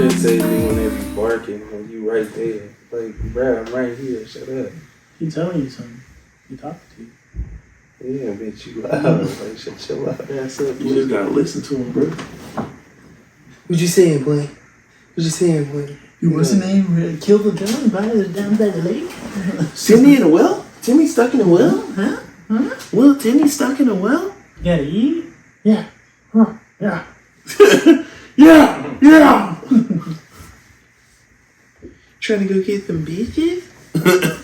irritate me when they be barking when you right there. Like, bruh, I'm right here. Shut up. He telling you something. He talking to you. Yeah, bitch, you loud. Like, shut your loud ass up. You just gotta listen to him, bro. What you saying, boy? What you saying, boy? What's the name? Kill the gun down by the lake? Timmy in a well? Timmy stuck in a well? Huh? Huh? Will Timmy stuck in a well? You gotta eat? Yeah. Huh. Yeah. Yeah! Yeah! Trying to go get some bitches?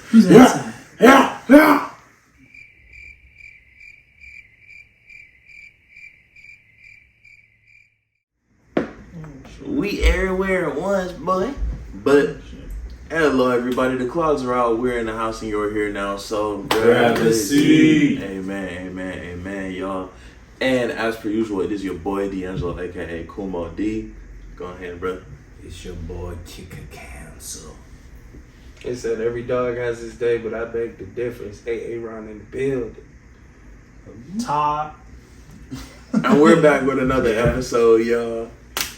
Who's outside? Yeah! Yeah! We everywhere at once, boy. But hello, everybody. The clouds are out. We're in the house, and you're here now. So grab a seat. Amen, amen, amen, y'all. And as per usual, it is your boy D'Angelo, aka Kumo D. Go ahead, bro. It's your boy Kicker Council. It said every dog has his day, but I beg the difference. Aaron in the building. Todd. And we're back with another episode, y'all.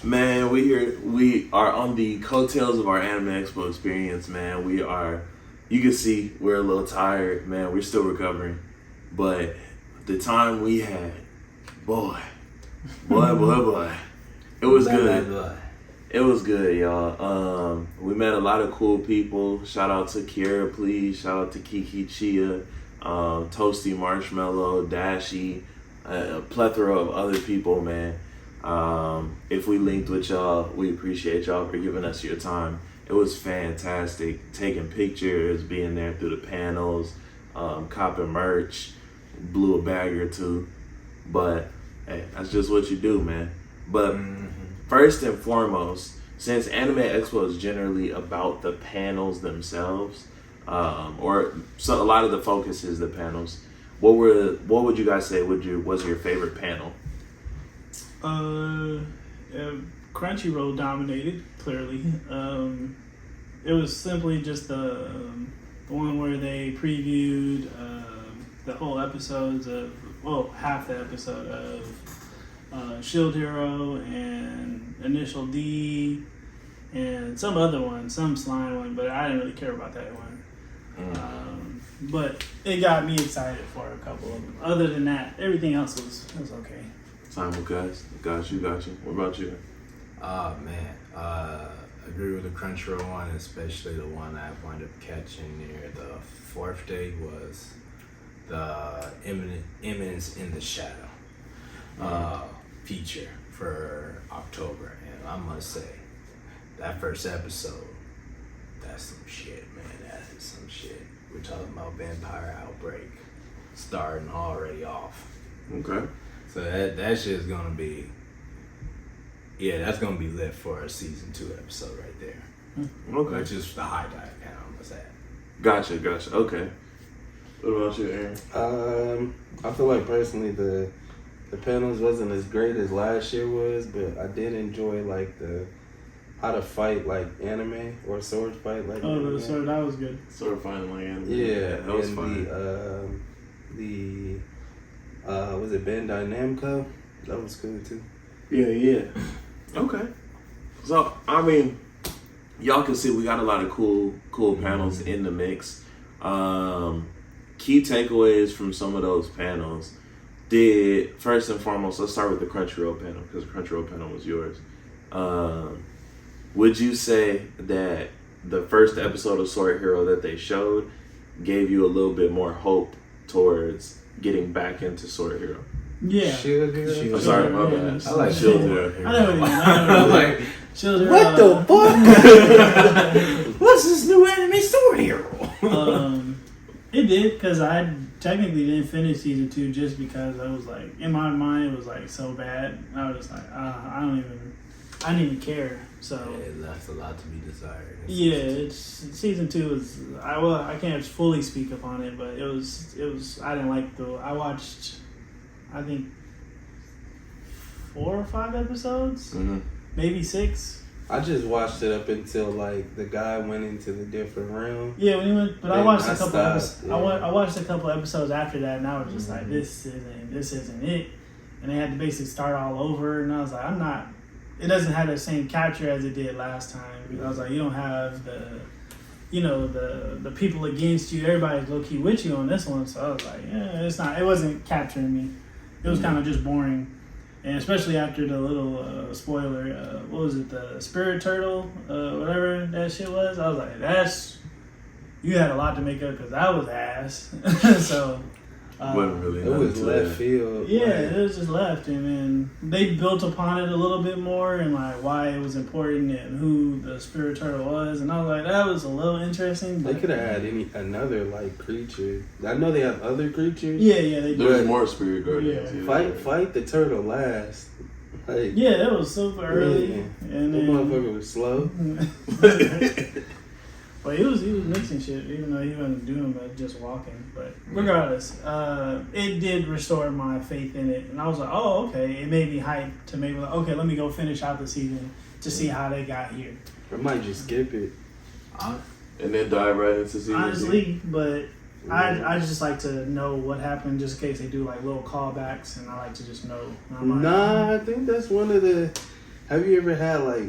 Man, we are on the coattails of our Anime Expo experience, man. You can see we're a little tired, man. We're still recovering. But the time we had, boy. It was good. It was good, y'all. We met a lot of cool people. Shout out to Kiera, please. Shout out to Kiki Chia, Toasty Marshmallow, Dashi, a plethora of other people, man. If we linked with y'all, we appreciate y'all for giving us your time. It was fantastic. Taking pictures, being there through the panels, copping merch, blew a bag or two. But hey, that's just what you do, man. But first and foremost, since Anime Expo is generally about the panels themselves, or so a lot of the focus is the panels. What would you guys say was your favorite panel? Crunchyroll dominated, clearly. It was simply just the one where they previewed the whole episodes of, half the episode of Shield Hero and Initial D and some other one, some slime one, but I didn't really care about that one. But it got me excited for a couple of them. Other than that, everything else was okay. Simon, guys. Got you. What about you? Man. Agree with the Crunchyroll one, especially the one I wound up catching near the fourth day was the Imminence in the Shadow feature for October. And I must say, that first episode, that's some shit, man. That is some shit. We're talking about Vampire Outbreak starting already off. Okay. So that shit's gonna be, that's gonna be lit for a season 2 episode right there. Okay. Which is the high dive panel, what's that? Gotcha. Okay. What about you, Aaron? I feel like personally the panels wasn't as great as last year was, but I did enjoy like the how to fight like anime or sword fight like anime. The sword, that was good. Sword fighting like anime. Yeah, that was and fun. Was it Bandai Namco? That was cool too. Yeah. Okay. So, I mean, y'all can see we got a lot of cool panels in the mix. Key takeaways from some of those panels first and foremost, let's start with the Crunchyroll panel, because the Crunchyroll panel was yours. Would you say that the first episode of Sword Hero that they showed gave you a little bit more hope towards getting back into Sword Hero? Yeah. Shield Hero? I'm sorry, my bad. I like Shield Shield Hero. Hero. I know what you mean. I know like, Shield Hero. what the fuck? What's this new anime Sword Hero? It did, because I technically didn't finish season 2 just because I was like, in my mind, it was like so bad. I was just like, I didn't even care. So It left a lot to be desired. yeah, it's season 2 is I can't fully speak upon it, but it was I didn't like I watched I think 4 or 5 episodes, maybe 6. I just watched it up until like the guy went into the different realm. Yeah, when he went, but I watched a couple episodes. Yeah. I watched a couple episodes after that, and I was just like, this isn't it. And they had to basically start all over, and I was like, I'm not it doesn't have the same capture as it did last time. I was like, you don't have the, you know, the people against you. Everybody's low key with you on this one. So I was like, yeah, it wasn't capturing me. It was kind of just boring. And especially after the little spoiler, what was it, the spirit turtle, whatever that shit was. I was like, you had a lot to make up because that was ass. So wasn't really it was left field. yeah, it was just left, and then they built upon it a little bit more and like why it was important and who the spirit turtle was, and I was like, that was a little interesting. They could have had another like creature. I know they have other creatures. Yeah, they do. There's more spirit guardians. Yeah. Fight the turtle last. Like, Yeah, that was super early, yeah. and That then motherfucker was slow. But he was mixing shit, even though he wasn't doing but just walking. But regardless, it did restore my faith in it, and I was like, oh, okay. It made me hyped to maybe like, okay, let me go finish out the season to see how they got here. I might just skip it. And then dive right into season 2. Honestly, but I just like to know what happened just in case they do like little callbacks, and I like to just know. Nah, I think that's one of the. Have you ever had like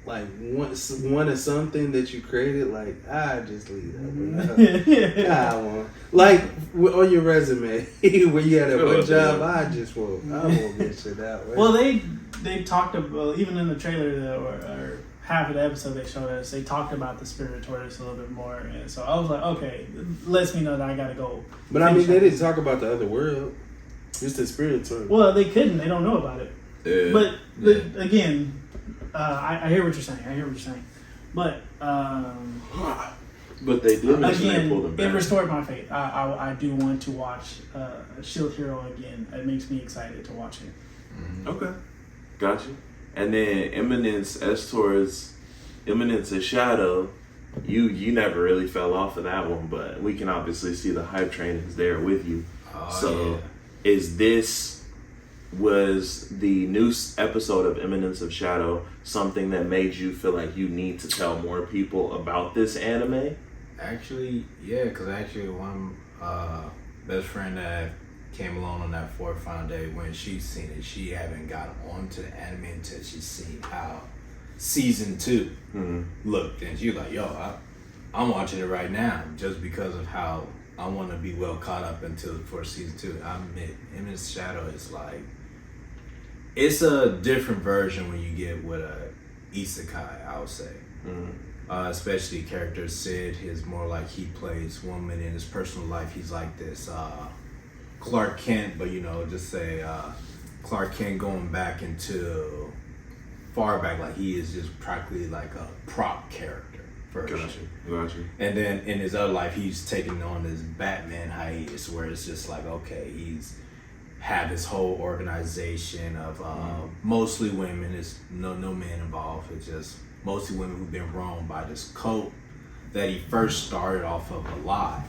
one of something that you created? Like, I just leave that. I want like on your resume where you had a one job. I won't get shit out. Right? Well, they talked about, even in the trailer or half of the episode they showed us, they talked about the spirit tortoise a little bit more, and so I was like, okay, lets me know that I gotta go. But I mean, they didn't talk about the other world. Just the spirit tortoise. Well, they couldn't. They don't know about it. Yeah. But again, I hear what you're saying. But But they did mention they again, pulled them back. it restored my faith. I do want to watch Shield Hero again. It makes me excited to watch it. Okay, gotcha. And then Eminence of Shadow, you never really fell off of that one, but we can obviously see the hype train is there with you. Was the new episode of Eminence of Shadow something that made you feel like you need to tell more people about this anime? Actually, yeah, because actually one best friend that came along on that 4th final day, when she's seen it, she haven't got onto the anime until she's seen how season 2 looked, and she was like, yo, I'm watching it right now just because of how I want to be well caught up for season 2. I admit, Eminence Shadow is like, it's a different version when you get with a isekai, I would say. Especially character Sid is more like he plays woman in his personal life. He's like this Clark Kent, but just say Clark Kent going back into far back, like he is just practically like a prop character first. Gotcha. And then in his other life, he's taking on this Batman hiatus where it's just like, okay, he's had this whole organization of mostly women. There's no men involved. It's just mostly women who've been wronged by this cult that he first started off of a lie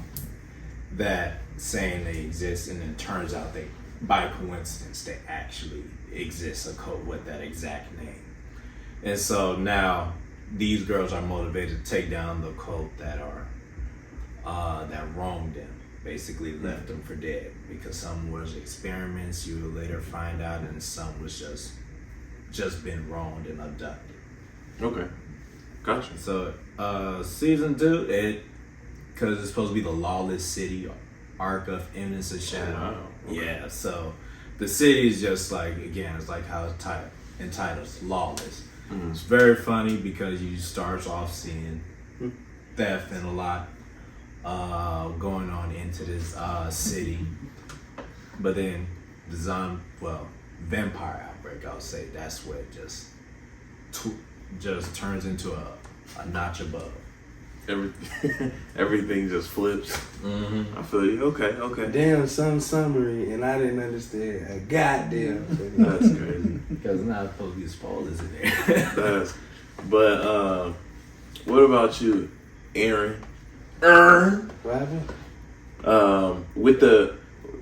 that saying they exist, and then turns out they, by coincidence, they actually exist, a cult with that exact name. And so now these girls are motivated to take down the cult that wronged them, basically left them for dead, because some was experiments you would later find out, and some was just been wronged and abducted. Okay, gotcha. So season 2, because it's supposed to be the lawless city arc of Eminence of Shadow. Oh, wow. Okay. Yeah, so the city is just like, again, it's like how it's entitled Lawless. It's very funny because you start off seeing theft and a lot going on into this city, but then the vampire outbreak, I'll say that's where it just turns into a notch above. Everything just flips. I feel you. Okay. Damn, some summary, and I didn't understand a goddamn thing. That's crazy. Because it's not supposed to be spoilers in there. But what about you, Aaron? What happened?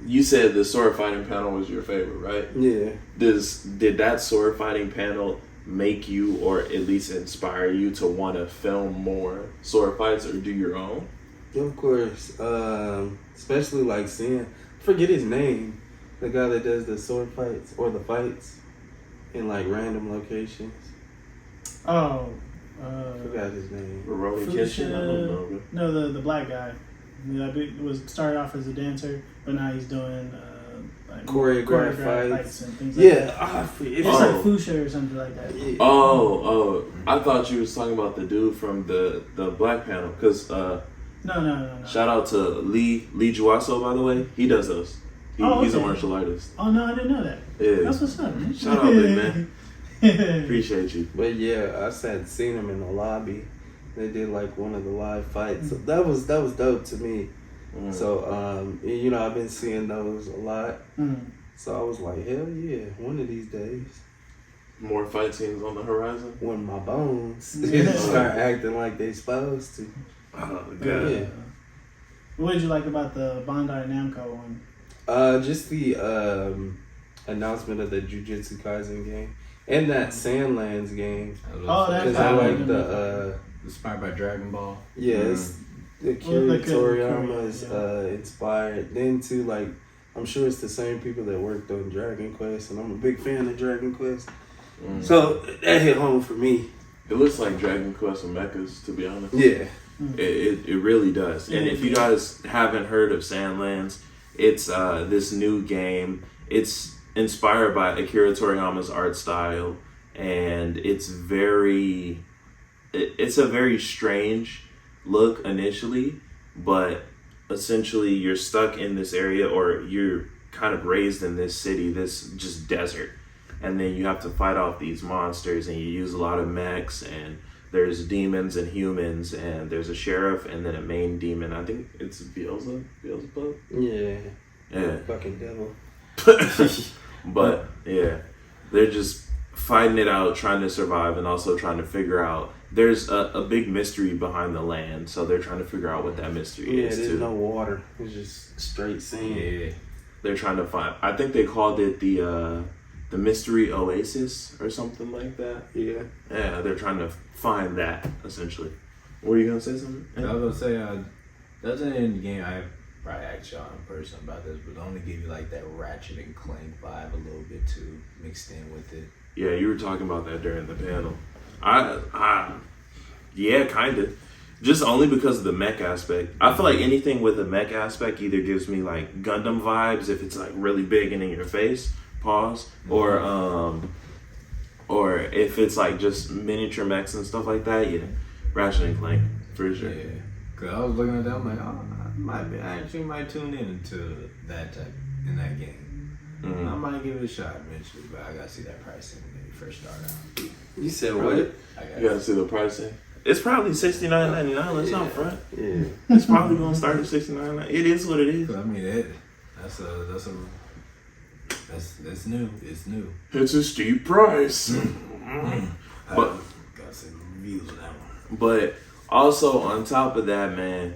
You said the sword fighting panel was your favorite, right? Yeah. Did that sword fighting panel make you, or at least inspire you, to want to film more sword fights or do your own? Of course. Especially like seeing, forget his name, the guy that does the sword fights or the fights. in like random locations. Oh, Forgot his name. Rurouni Kenshin, I don't know. Bro. No, the black guy. Was started off as a dancer, but now he's doing like Choreographed fights and things like Yeah, that. it's It's like Fusha or something like that. Yeah. Oh, I thought you was talking about the dude from the Black panel, because No. shout out to Lee Juaso, by the way. He does those. He's a martial artist. Oh no, I didn't know that. Yeah. That's what's up, man. Shout out, big man. Appreciate you. But yeah, I had seen him in the lobby. They did like one of the live fights. So that was dope to me. So you know, I've been seeing those a lot. So I was like, hell yeah, one of these days. More fight scenes on the horizon. When my bones start acting like they supposed to. Oh god. Yeah. What did you like about the Bandai Namco one? Just the announcement of the Jujutsu Kaisen game and that Sandlands game. Oh, that's Because I like the inspired by Dragon Ball. yeah, it's the Akira Like Toriyama is yeah. inspired. Then too, like, I'm sure it's the same people that worked on Dragon Quest, and I'm a big fan of Dragon Quest. So that hit home for me. It looks like Dragon Quest and Mechas, to be honest. Yeah. It really does. And if you guys haven't heard of Sandlands, it's this new game. It's inspired by Akira Toriyama's art style, and it's a very strange look initially, but essentially you're stuck in this area, or you're kind of raised in this city, this just desert, and then you have to fight off these monsters, and you use a lot of mechs, and there's demons and humans, and there's a sheriff, and then a main demon. I think it's Beelzebub. Yeah. Yeah. Fucking devil. But yeah, they're just fighting it out, trying to survive, and also trying to figure out. There's a big mystery behind the land, so they're trying to figure out what that mystery is. There's too. no water. It's just straight sand. Yeah. They're trying to find. I think they called it the Mystery Oasis or something like that. Yeah. Yeah, they're trying to find that essentially. Were you gonna say something? I was gonna say, that's an end game. I probably asked y'all in person about this, but only give you like that Ratchet and Clank vibe a little bit too, mixed in with it. Yeah, you were talking about that during the panel. Yeah, kind of. Just only because of the mech aspect. I feel like anything with a mech aspect either gives me like Gundam vibes if it's like really big and in your face, pause, or if it's like just miniature mechs and stuff like that. Yeah, Ratchet and Clank for sure. Yeah, cause I was looking at that, I'm like, I actually might tune into that type in that game. Mm-hmm. I might give it a shot eventually, but I gotta see that pricing when you first start out. You said what? You gotta see the pricing. It's probably $69.99. Let's not front. Yeah. It's probably gonna start at $69.99. It is what it is. I mean, that's new. It's new. It's a steep price. But got some reviews on that one. But also on top of that, man,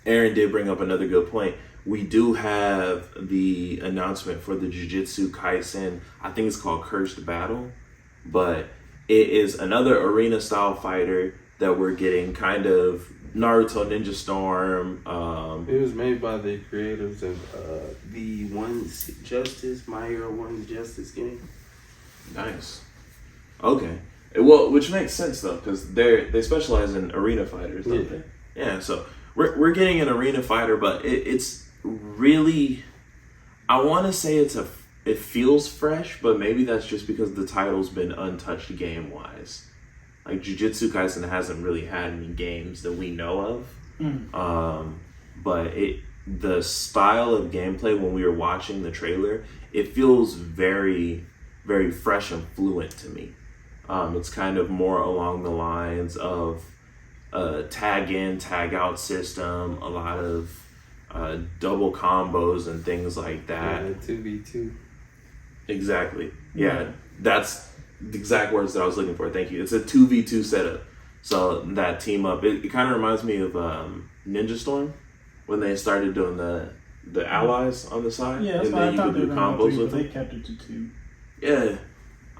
Aaron did bring up another good point. We do have the announcement for the Jujutsu Kaisen. I think it's called Cursed Battle, but it is another arena style fighter that we're getting, kind of Naruto Ninja Storm. It was made by the creators of the One's Justice, My Hero One's Justice game. Nice. Okay. Well, which makes sense though, because they specialize in arena fighters, don't they? Yeah. So we're getting an arena fighter, but it's really, I want to say it feels fresh, but maybe that's just because the title's been untouched game wise. Like Jujutsu Kaisen hasn't really had any games that we know of. But the style of gameplay when we were watching the trailer, it feels very, very fresh and fluent to me. It's kind of more along the lines of a tag in, tag out system, a lot of double combos and things like that. Yeah, 2v2. Exactly. Yeah, that's the exact words that I was looking for. Thank you. It's a 2v2 setup. So that team up, it kind of reminds me of Ninja Storm when they started doing the allies on the side. Yeah, that's and why then I you thought could they do were going to combos 3, with but they them. kept it to 2. Yeah,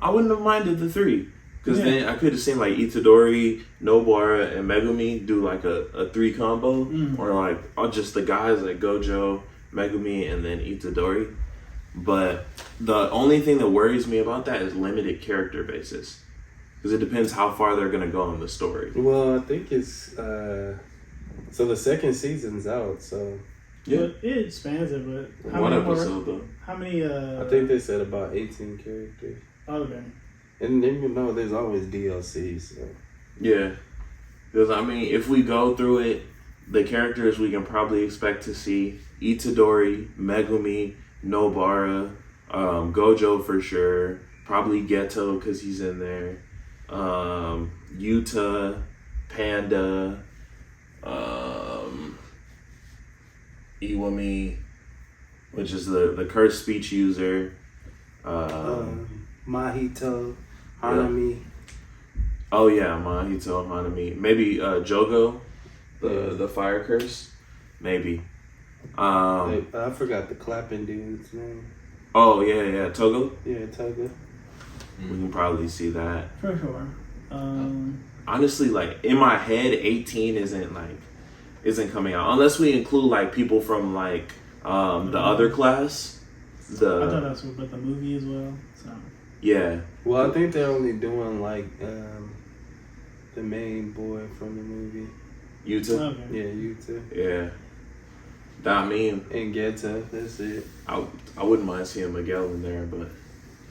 I wouldn't have minded the 3. Because then I could have seen like Itadori, Nobara, and Megumi do like a 3 combo. Or like just the guys like Gojo, Megumi, and then Itadori. But the only thing that worries me about that is limited character basis. Because it depends how far they're going to go in the story. Well, I think it's so the second season's out. So yeah, but it expands it. But how one many episode more, though. How many? I think they said about 18 characters. Okay. And then you know, there's always DLC. So Yeah, because I mean, if we go through it, the characters we can probably expect to see: Itadori, Megumi, Nobara, Gojo for sure. Probably Geto because he's in there. Yuta, Panda, Iwami, which is the cursed speech user. Mahito, Hanami. Oh yeah, Mahito, Hanami. Maybe Jogo, the fire curse. Maybe. I forgot the clapping dude's name. Oh yeah, Togo. Yeah, Togo. We can probably see that. For sure. Honestly, like in my head, 18 isn't coming out unless we include like people from like the other class. I thought that's what, but the movie as well. So yeah. Well, I think they're only doing like the main boy from the movie. Yuta. okay. Yeah, Yuta. Yeah. I mean, And Geto. That's it. I wouldn't mind seeing Miguel in there, but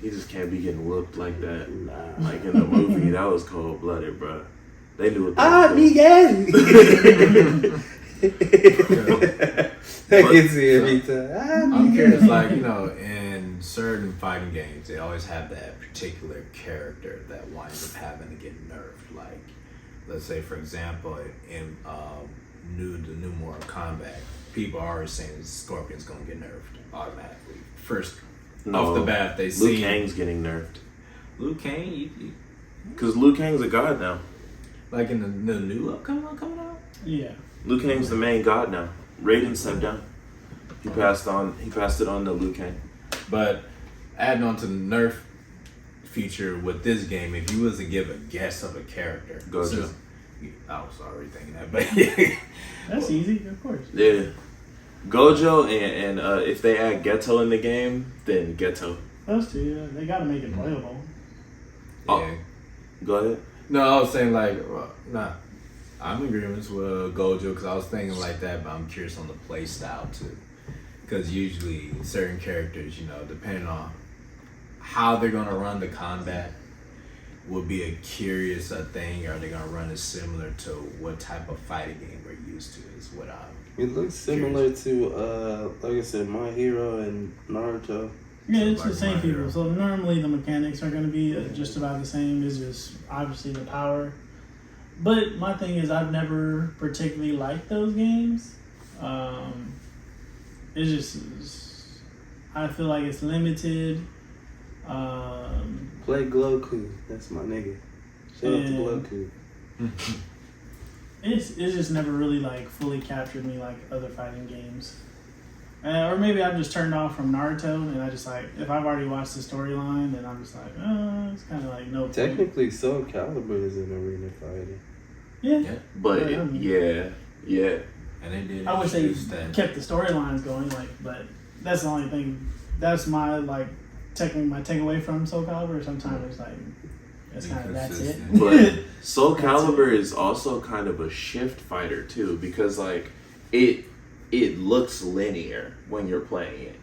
he just can't be getting whooped like that. Nah. Like in the movie, that was cold blooded, bro. They knew what they were doing. Miguel. I can see every time. I'm curious, like, you know, in certain fighting games, they always have that particular character that winds up having to get nerfed. Like, let's say, for example, in the new Mortal Kombat, people are always saying Scorpion's gonna get nerfed automatically. First, off the bat, they see Liu Kang's getting nerfed. Liu Kang, Because Liu Kang's a god now. like in the new upcoming one coming out. Yeah. Liu Kang's the main god now. Raiden stepped down. He passed it on to Liu Kang. But adding on to the nerf feature with this game, if you was to give a guess of a character, Gojo. I was already thinking that, but yeah. That's easy, of course. Yeah. Gojo and if they add Geto in the game, then Geto. Those two, yeah, they gotta make it playable. Oh. Yeah. Go ahead. No, I was saying like, I'm in agreement with Gojo because I was thinking like that, but I'm curious on the play style too. Because usually certain characters, you know, depending on how they're gonna run the combat, will be a curious thing. Are they gonna run it similar to what type of fighting game we're used to? Is what I'm. It looks similar to, like I said, My Hero and Naruto. Yeah, it's the Like same My people. Hero. So normally the mechanics are going to be just about the same. It's just obviously the power. But my thing is, I've never particularly liked those games. It's just, I feel like it's limited. Play Gloku. That's my nigga. Shout out to Gloku. It's just never really like fully captured me like other fighting games. Or maybe I've just turned off from Naruto and I just like, if I've already watched the storyline, then I'm just like, it's kind of like no point. Technically, Soul Calibur is an arena fighter. Yeah. But yeah. And they did. I wish they introduce that. kept the storylines going, like, but that's the only thing. That's my like my takeaway from Soul Calibur. Sometimes it's like that's kind of that's it. But Soul That's Calibur is also kind of a shift fighter too, because like it looks linear when you're playing it,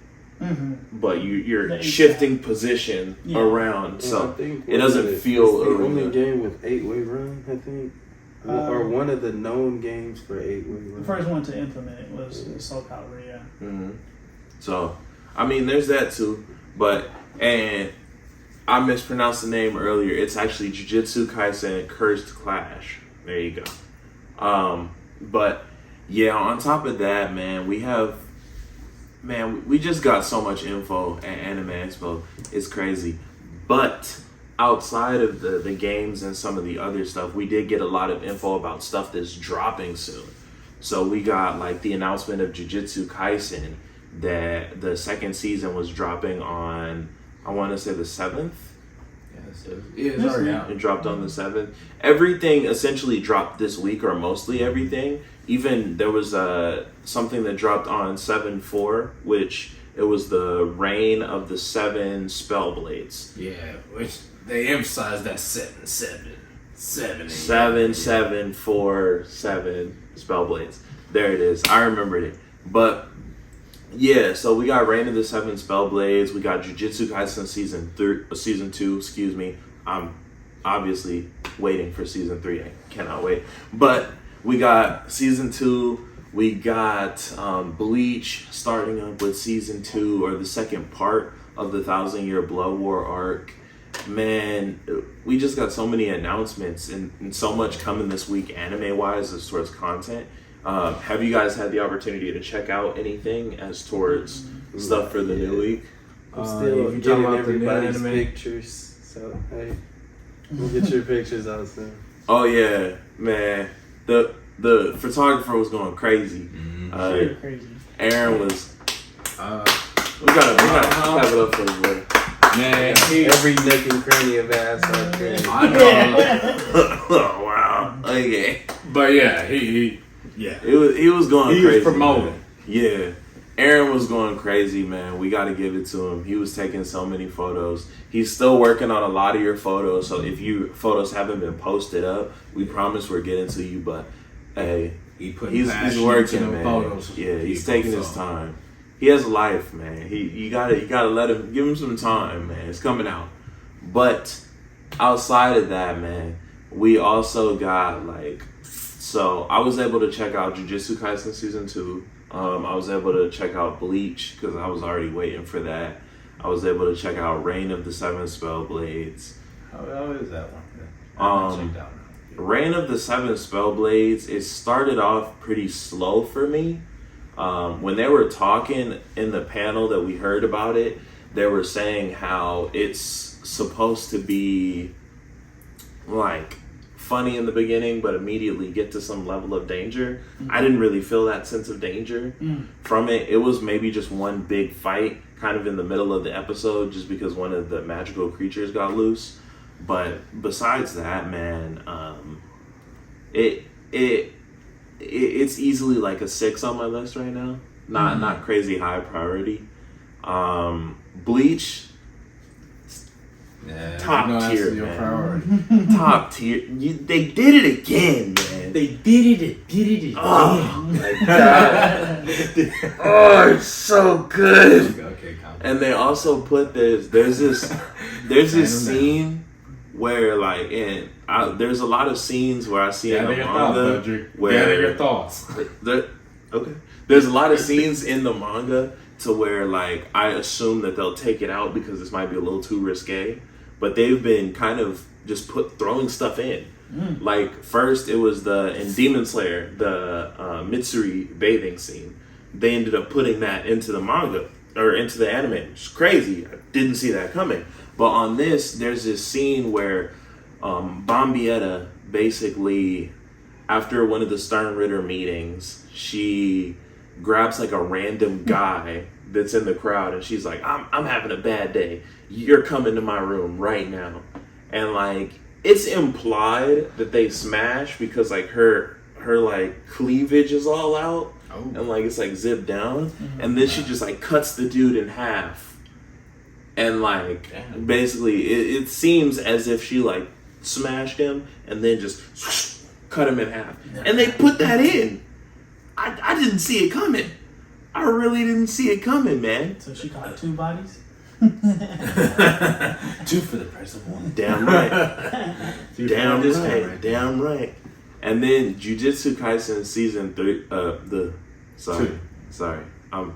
but you're The shifting position around, And so I think it doesn't feel it's the only arena. game with 8-way run, I think. Or one of the known games for 8-way run. The first one to implement it was Soul Calibur. Yeah. Mm-hmm. So, I mean, there's that too. But, and I mispronounced the name earlier. It's actually Jujutsu Kaisen Cursed Clash. There you go. But, yeah, on top of that, man, we just got so much info at Anime Expo. It's crazy. But outside of the games and some of the other stuff, we did get a lot of info about stuff that's dropping soon. So we got like the announcement of Jujutsu Kaisen that the second season was dropping on, I want to say the 7th. It's already out. It dropped on the 7th. Everything essentially dropped this week, or mostly everything. Even there was something that dropped on 7/4, which It was the reign of the 7 Spellblades. Yeah, which they emphasized that 7, 7, 7, 7, 7, 4, 7 Spellblades. There it is. I remembered it. But yeah, so we got Reign of the 7 Spellblades. We got Jujutsu Kaisen season 2. Excuse me. I'm obviously waiting for season 3. I cannot wait. But we got season 2. We got Bleach starting up with season 2, or the second part of the 1,000-Year Blood War arc. Man, we just got so many announcements and so much coming this week anime-wise as towards content. Have you guys had the opportunity to check out anything as towards stuff for the new week? I'm still you getting talking about the new everybody's anime? pictures. So, hey, we'll get your pictures out soon. Oh, yeah, man. The photographer was going crazy. Crazy. Aaron was... we gotta clap it up for the boy. Man, Every neck and cranny of ass out there. I know. Oh, wow. Okay. But yeah, he He was going He crazy. was promoting. Man. Yeah. Aaron was going crazy, man. We got to give it to him. He was taking so many photos. He's still working on a lot of your photos. So if your photos haven't been posted up, we promise we're getting to you. But hey, he put he's passion working, into man. photos. Yeah, he's People, taking his so. time. He has a life, man. You gotta let him, give him some time, man. It's coming out. But outside of that, man, we also got so I was able to check out Jujutsu Kaisen season 2. I was able to check out Bleach because I was already waiting for that. I was able to check out Reign of the 7 Spellblades. How is that one? I haven't checked out now. Reign of the 7 Spellblades, it started off pretty slow for me. When they were talking in the panel that we heard about it, they were saying how it's supposed to be funny in the beginning, but immediately get to some level of danger. Mm-hmm. I didn't really feel that sense of danger from it. It was maybe just one big fight kind of in the middle of the episode just because one of the magical creatures got loose. But besides that, man, it's easily a 6 on my list right now. Not crazy high priority. Bleach, top tier, man. Top tier. They did it again, man. They did it again. Oh my god. Oh, it's so good. Okay, and they also put there's this scene where there's a lot of scenes where I see in the manga where your thoughts. Okay. There's a lot of scenes in the manga to where I assume that they'll take it out because this might be a little too risque, but they've been kind of just throwing stuff in. First it was in Demon Slayer, the Mitsuri bathing scene. They ended up putting that into the manga or into the anime. It's crazy. I didn't see that coming. But on this, there's this scene where Bombietta basically, after one of the Stern Ritter meetings, she grabs a random guy that's in the crowd and she's like, I'm having a bad day. You're coming to my room right now. And it's implied that they smash because her cleavage is all out. Oh. And it's zipped down. Mm-hmm. And then she just cuts the dude in half. And basically it seems as if she smashed him and then just cut him in half. And they put that in. I didn't see it coming. I really didn't see it coming, man. So she got 2 bodies? 2 for the price of 1. Damn right. Damn right. And then Jujutsu Kaisen season 3. Sorry. I'm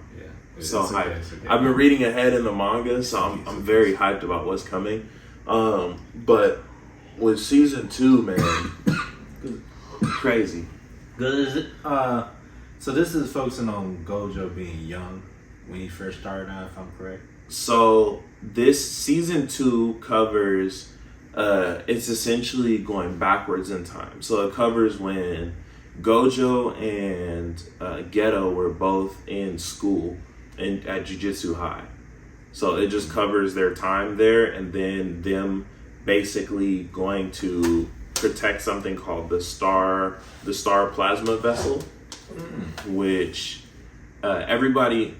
so hyped. Okay. I've been reading ahead in the manga, so I'm very hyped about what's coming. But with season 2, man, crazy. Good. So this is focusing on Gojo being young when he first started out, if I'm correct. So this season 2 covers, it's essentially going backwards in time. So it covers when Gojo and Geto were both in school at Jujutsu High. So it just covers their time there and then them basically going to protect something called the Star Plasma Vessel, which everybody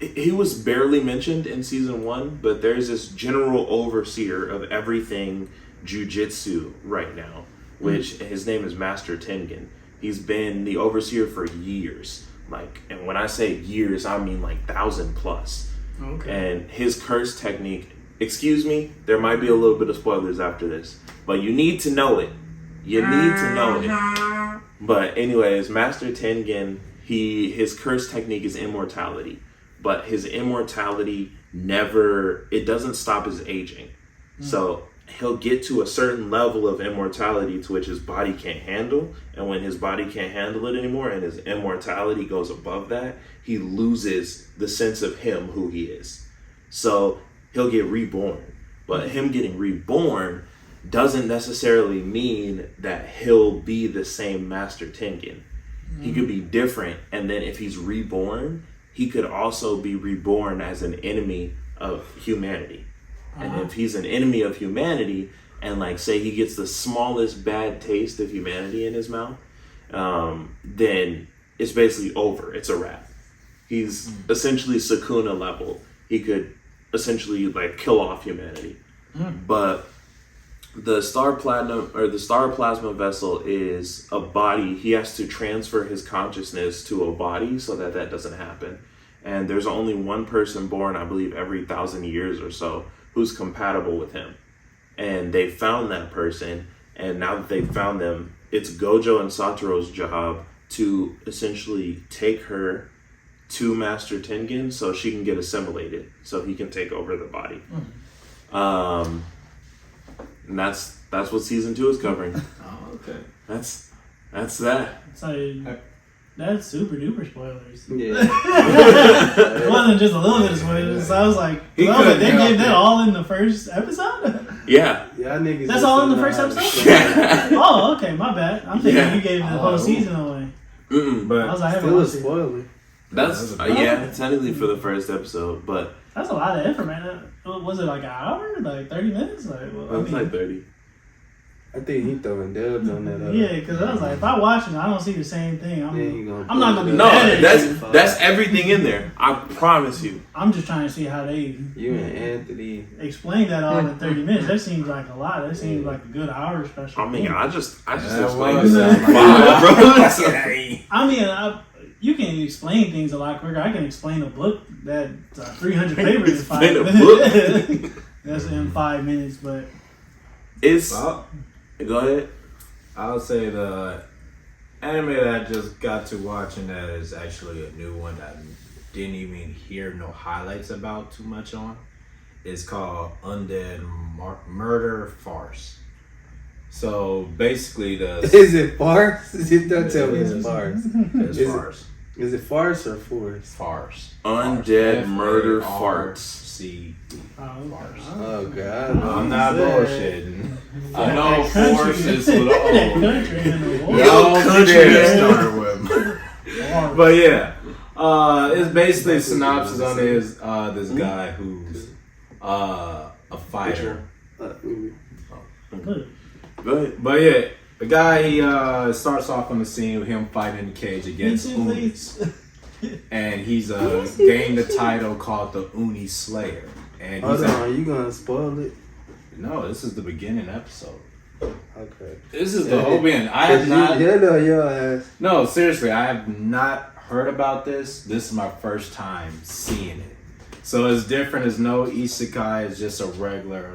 he was barely mentioned in season 1, but there's this general overseer of everything jujitsu right now, which his name is Master Tengen. He's been the overseer for years. Like, and when I say years, I mean like 1,000 plus. Okay. And his curse technique, excuse me, there might be a little bit of spoilers after this, but you need to know it. You need to know it. But anyways, Master Tengen, his curse technique is immortality. But his immortality it doesn't stop his aging. So he'll get to a certain level of immortality to which his body can't handle. And when his body can't handle it anymore and his immortality goes above that, he loses the sense of him, who he is. So he'll get reborn. But him getting reborn doesn't necessarily mean that he'll be the same Master Tengen. He could be different. And then if he's reborn, he could also be reborn as an enemy of humanity. And if he's an enemy of humanity, and like say he gets the smallest bad taste of humanity in his mouth, then it's basically over. It's a wrap. He's essentially Sukuna level. He could essentially like kill off humanity. But the Star Plasma vessel is a body. He has to transfer his consciousness to a body so that doesn't happen. And there's only one person born, I believe, every 1,000 years or so who's compatible with him. And they found that person. And now that they've found them, it's Gojo and Satoru's job to essentially take her to Master Tengen so she can get assimilated, so he can take over the body. And that's what season 2 is covering. Oh, okay. That's that. So that's super duper spoilers. Yeah. It wasn't just a little bit of spoilers. So I was like, He well, couldn't they help gave that it. all in the first episode? Yeah. Y'all niggas That's just all in the don't first know how to episode? say it. Oh, okay, my bad. I'm thinking Yeah. you gave the whole Oh. season away. But I was like, I haven't Still a watched it. spoiler. that's Okay. technically for the first episode, but That's a lot of information. Was it like an hour? Like 30 minutes? Like, well, I it's mean, like 30. I think he throwing dubs on that. yeah, because I was like, if I watch it, I don't see the same thing. I'm not gonna be No, mad at you. that's everything in there. I promise you. I'm just trying to see how they You and Anthony. explain that all in 30 minutes. That seems like a lot. That seems like a good hour special. I mean, I just That explained was, it. uh, Bro. I mean, you can explain things a lot quicker. I can explain a book that 300 papers in 5 Explain a minutes. book? That's in 5 minutes, but It's Well, go ahead. I'll say the anime that I just got to watch, and that is actually a new one that I didn't even hear no highlights about too much on, is called Undead Murder Farce. So basically, Is it farce? Don't tell me it's farce. It's Is it- farce. Is it farce or force? Farce. Undead murder farts. C. farce. Oh God. I'm not bullshitting. I know That country- force is with that O. country in the war. Yo, country Yeah, man. started with. Farce. But yeah, it's basically a synopsis on this guy who's a fighter. Good. Go ahead. But yeah, the guy he starts off on the scene with him fighting in the cage against Me too, Unis, and he's gained the title called the Uni Slayer. And he's Hold on, you gonna spoil it? no, this is the beginning episode. Okay. This is the whole beginning. I have not. Yeah, no, your ass. No, seriously, I have not heard about this. This is my first time seeing it. So it's different. It's no isekai. It's just a regular,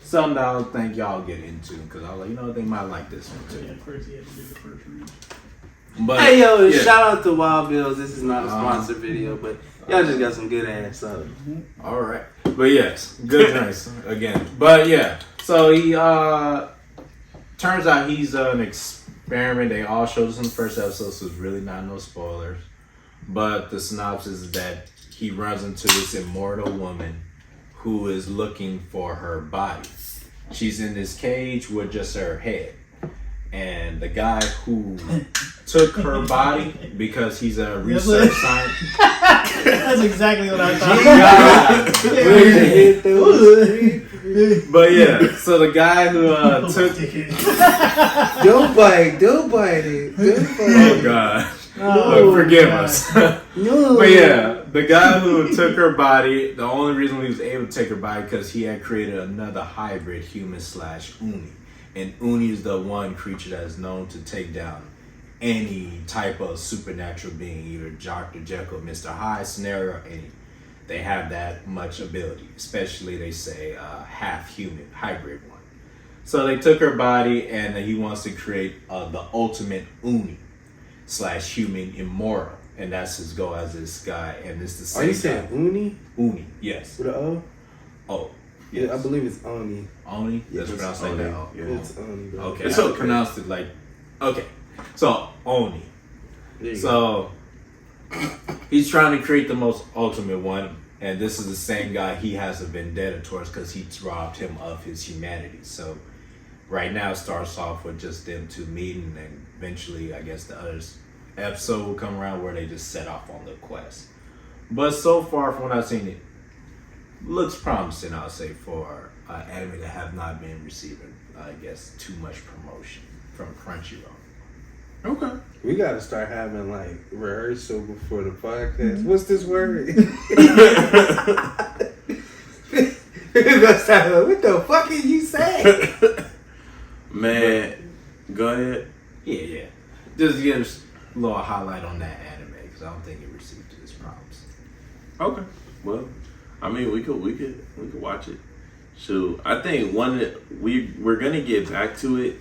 something that I don't think y'all get into. Because I was like, they might like this one Yeah, too. first he had to do the first read. But, Hey yo, yeah. shout out to Wild Bills. This is not a sponsored video, but y'all just got some good ass stuff. All right. But yes, good drinks again. But yeah, so he turns out he's an experiment. They all showed us in the first episode, so it's really not no spoilers. But the synopsis is that he runs into this immortal woman who is looking for her body. She's in this cage with just her head. And the guy who took her body, because he's a research scientist. That's exactly what I thought. But yeah, so the guy who took. Don't bite it. Don't bite Oh it. God. Oh, Forgive God. us. No. But yeah, The guy who took her body, the only reason he was able to take her body because he had created another hybrid human / Uni. And Uni is the one creature that is known to take down any type of supernatural being, either Dr. Jekyll, Mr. Hyde scenario, or any. They have that much ability, especially they say half human hybrid one. So they took her body, and he wants to create the ultimate Uni / human immortal, and that's his goal as this guy. And it's the same. Are you saying Uni? Uni, yes. With an O? Oh, yes. Yeah, I believe it's Oni. Oni? Yeah, That's it's pronounced like that. Yeah. It's Oni, bro. Okay, It's so okay. pronounced it like okay. So Oni. So he's trying to create the most ultimate one, and this is the same guy he has a vendetta towards because he robbed him of his humanity. So right now it starts off with just them two meeting, and eventually I guess the other episode will come around where they just set off on the quest. But so far from what I've seen, it looks promising, I'll say, for anime that have not been receiving, I guess, too much promotion from Crunchyroll. Okay. We gotta start having like rehearsal before the podcast. What's this word? What the fuck are you saying? Man, go ahead. Yeah. Just give us a little highlight on that anime because I don't think it received its promise. Okay. Well, I mean, we could watch it. Shoot, I think one that we're gonna get back to it.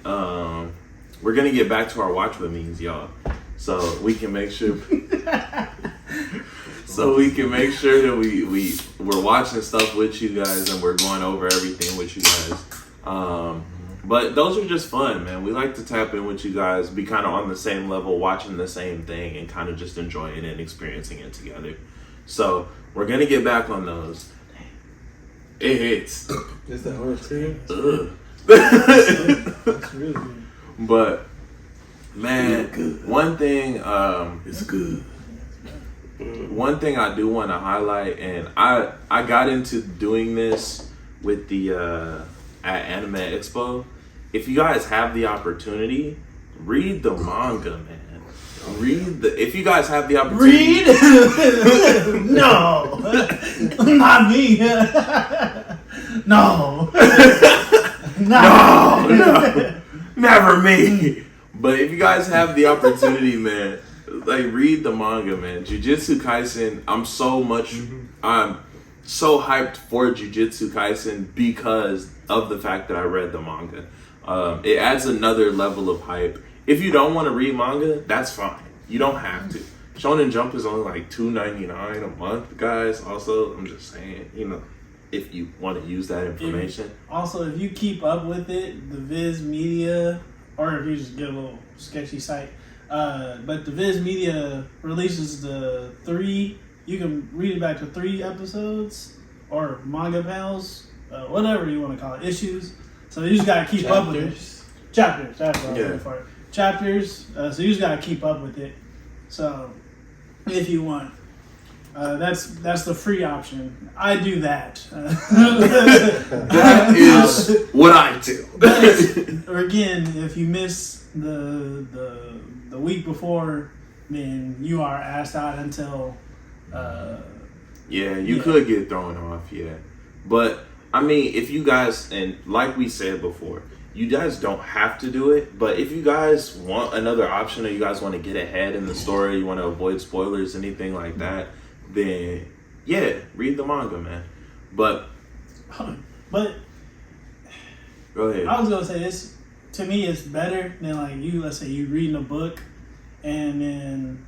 We're gonna get back to our watch with means, y'all, so we can make sure. So we can make sure that we're watching stuff with you guys and we're going over everything with you guys. But those are just fun, man. We like to tap in with you guys, be kind of on the same level, watching the same thing, and kind of just enjoying it and experiencing it together. So we're gonna get back on those. It hits. Is that hard too? That's really good. But man, one thing It's good. one thing I do want to highlight, and I got into doing this with the at Anime Expo. If you guys have the opportunity, read the manga, man. If you guys have the opportunity, Read? No, not me. No, no, never me. But if you guys have the opportunity, man, like read the manga, man. Jujutsu Kaisen. I'm so hyped for Jujutsu Kaisen because of the fact that I read the manga. It adds another level of hype. If you don't want to read manga, that's fine. You don't have to. Shonen Jump is only like $2.99 a month, guys. Also, I'm just saying, if you want to use that information. Also, if you keep up with it, the Viz Media, or if you just get a little sketchy site, but the Viz Media releases you can read it back to 3 episodes, or manga panels, whatever you want to call it, issues. So you just got to keep up with it. Chapters, that's what I was looking for. Chapters, so you just got to keep up with it. So, if you want. That's the free option. I do that. That is what I do. Or again, if you miss the week before, then you are asked out until. You could get thrown off, But I mean, if you guys, and like we said before, you guys don't have to do it. But if you guys want another option, or you guys want to get ahead in the story, you want to avoid spoilers, anything like that, then read the manga, man. But go ahead. I was gonna say this. To me, it's better than like you. Let's say you reading a book, and then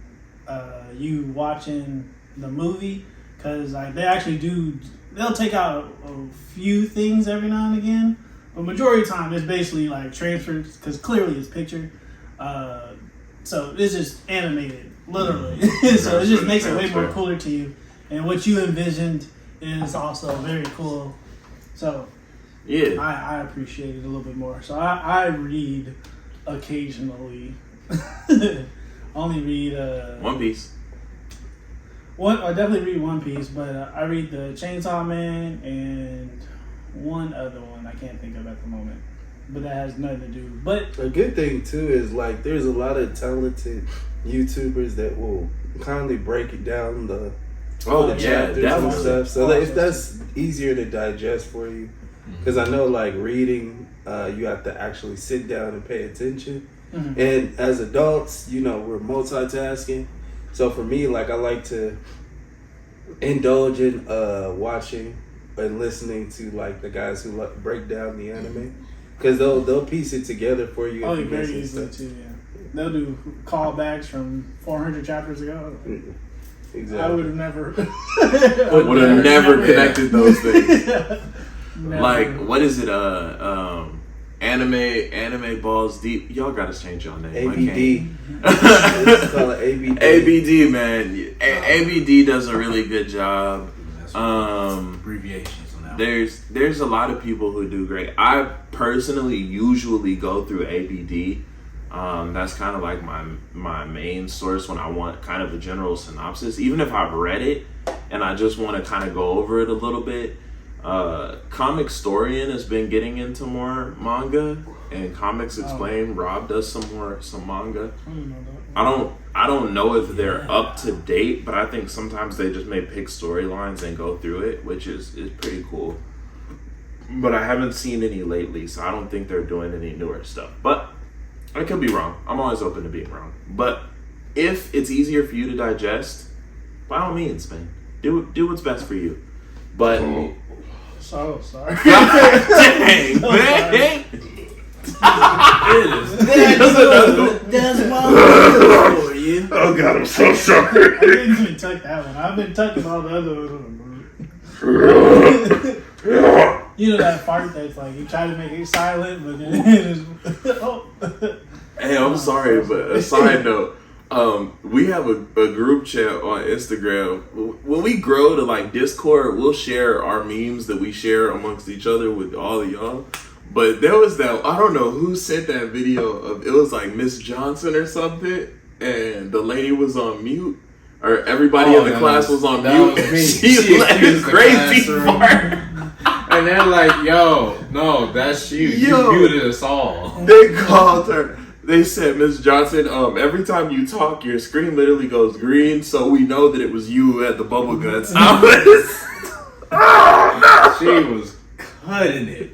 you watching the movie, because like they actually do. They'll take out a few things every now and again, but majority of the time it's basically like transferred because clearly it's picture. So it's just animated, literally. So it just makes it way more cooler to you. And what you envisioned is also very cool. So I appreciate it a little bit more. So I read occasionally. Only read One Piece. I definitely read One Piece, but I read the Chainsaw Man and one other one I can't think of at the moment. But that has nothing to do. But a good thing too is like there's a lot of talented YouTubers that will kindly break it down the Oh, the yeah, chapters and definitely. stuff. So that if that's easier to digest for you, because I know like reading, you have to actually sit down and pay attention. Mhm. And as adults, you know, we're multitasking. So for me, like I like to indulge in watching and listening to like the guys who break down the anime, because they'll piece it together for you. Oh, if you very miss easily stuff. too. Yeah, they'll do callbacks from 400 chapters ago. Exactly. I would have never. Would have never connected those things. Never. Like, what is it? Anime Balls Deep. Y'all gotta change y'all name. ABD. Let's call it ABD. ABD, man. ABD does a really good job. That's abbreviations on that. There's a lot of people who do great. I personally usually go through ABD. That's kind of like my main source when I want kind of a general synopsis. Even if I've read it and I just want to kind of go over it a little bit. Comic Storian has been getting into more manga, and Comics Explained. Rob does some manga. I don't know if they're up to date, but I think sometimes they just may pick storylines and go through it, which is pretty cool. But I haven't seen any lately, so I don't think they're doing any newer stuff. But I could be wrong. I'm always open to being wrong. But if it's easier for you to digest, by all means, man, do what's best for you. But So sorry. dang, man. That's why for you. Oh God, I'm so sorry. I didn't even tuck that one. I've been tucking all the other ones. You know that fart that's like you try to make it silent, but then Hey, I'm sorry, but a side note, we have a group chat on Instagram. When we grow to like Discord, we'll share our memes that we share amongst each other with all of y'all. But there was that, I don't know who sent that video of, it was like Miss Johnson or something, and the lady was on mute, or everybody in the class was on mute. Was me. She let this crazy fart. And they're like, yo, no, that's you. Yo. You muted us all. They called her. They said, Miss Johnson, every time you talk, your screen literally goes green, so we know that it was you who had the bubble guts. She was cutting it.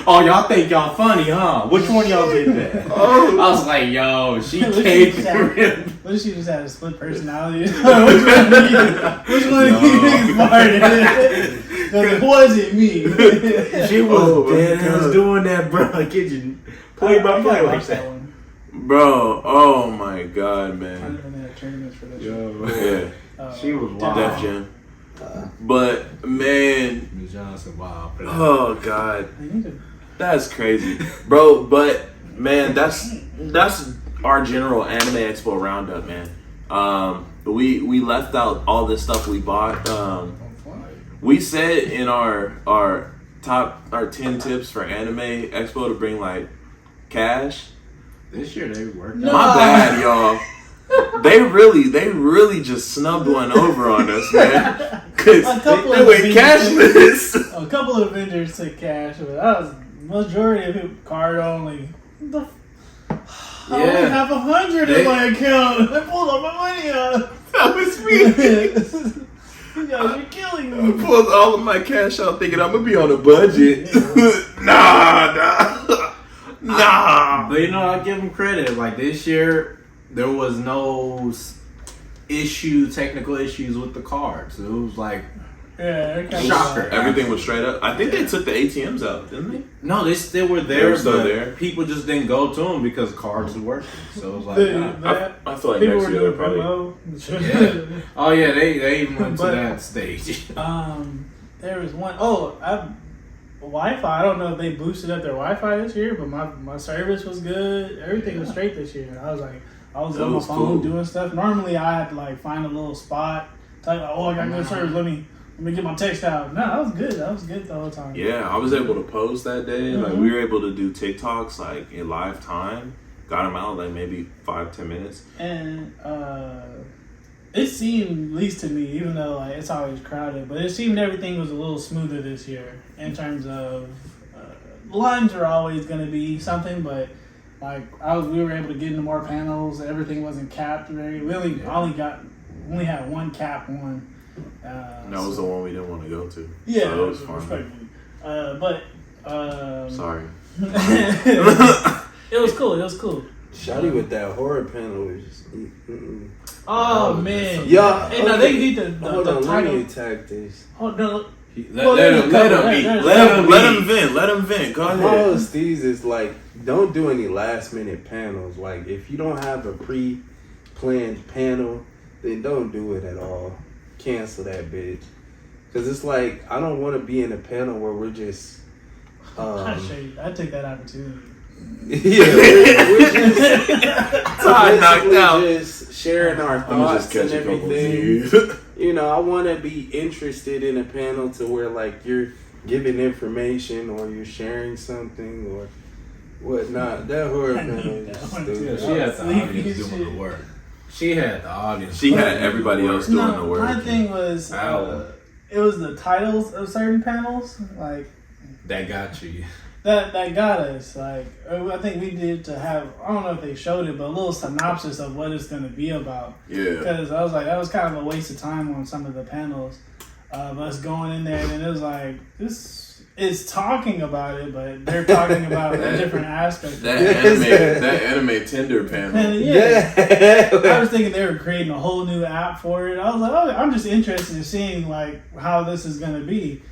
Oh, y'all think y'all funny, huh? Which one y'all did that? I was like, yo, she came through. What if she just had a split personality? Which one of you niggas farted? Because was it me? She was dead ass doing that, bro. Kid you play by play like that. One. Bro, oh my God, I man. didn't have tournaments for this. Yeah, She was Def wild. Jam. But, man, Ms. Johnson, wow. For that. oh God. I need to. That's crazy, bro. But man, that's our general Anime Expo roundup, man. We left out all the stuff we bought. We said in our 10 tips for Anime Expo to bring like cash. This year they worked. No. My bad, y'all. They really just snubbed one over on us, man. Cause A couple they of went Avengers- cashless. A couple of vendors took cash, but that was majority of it card only. I only have 100 in my account. I pulled all my money out. That was me. You guys are killing I me. pulled all of my cash out thinking I'm gonna be on a budget. Nah. But you know, I give them credit. Like this year, there was no technical issues with the cards. It was like, Yeah, it kinda Shocker. Everything was straight up. I think they took the ATMs out, didn't they? no, they still were there. They were still but there. People just didn't go to them because cards were working. So it was like, I feel like people next were year doing they'll probably. promo. Yeah. Oh yeah, they even went to But- that stage. There was one. Oh, Wi-Fi. I don't know if they boosted up their Wi-Fi this year, but my service was good. Everything was straight this year. I was on That my was phone cool. doing stuff. Normally, I had to like find a little spot. Type, oh, I got good service. Let me get my text out. No, that was good. That was good the whole time. Yeah, I was able to post that day. Like we were able to do TikToks like in live time. Got them out like maybe 5-10 minutes. And it seemed, at least to me, even though like it's always crowded, but it seemed everything was a little smoother this year in terms of lines are always going to be something, but like we were able to get into more panels. Everything wasn't capped. I only got only had one cap one. That was the one we didn't want to go to. Yeah, so it was fun. respectfully. Sorry. It was cool. It was cool. Shawty with that horror panel was just. Oh man, y'all. Hey, no, they need the Hold on, let me title. attack this. Oh no. Let him vent. Let him vent. Go ahead. All of these is like, don't do any last minute panels. Like, if you don't have a pre-planned panel, then don't do it at all. Cancel that bitch. Cause it's like, I don't want to be in a panel where we're just. I take that opportunity. Yeah, we're just knocked out. Just sharing our thoughts and everything. You know, I want to be interested in a panel to where like you're giving information or you're sharing something or whatnot. That horror panel is stupid. She had the audience doing the work. She had the audience. She had everybody else doing the work. My thing was, it was the titles of certain panels, like that got you. That got us. Like, I think we did to have, I don't know if they showed it, but a little synopsis of what it's going to be about. Yeah. Because I was like, that was kind of a waste of time on some of the panels of us going in there, and it was like, this is talking about it, but they're talking about a different aspect. That anime Tinder panel. And yeah. I was thinking they were creating a whole new app for it. I was like, oh, I'm just interested in seeing like how this is going to be.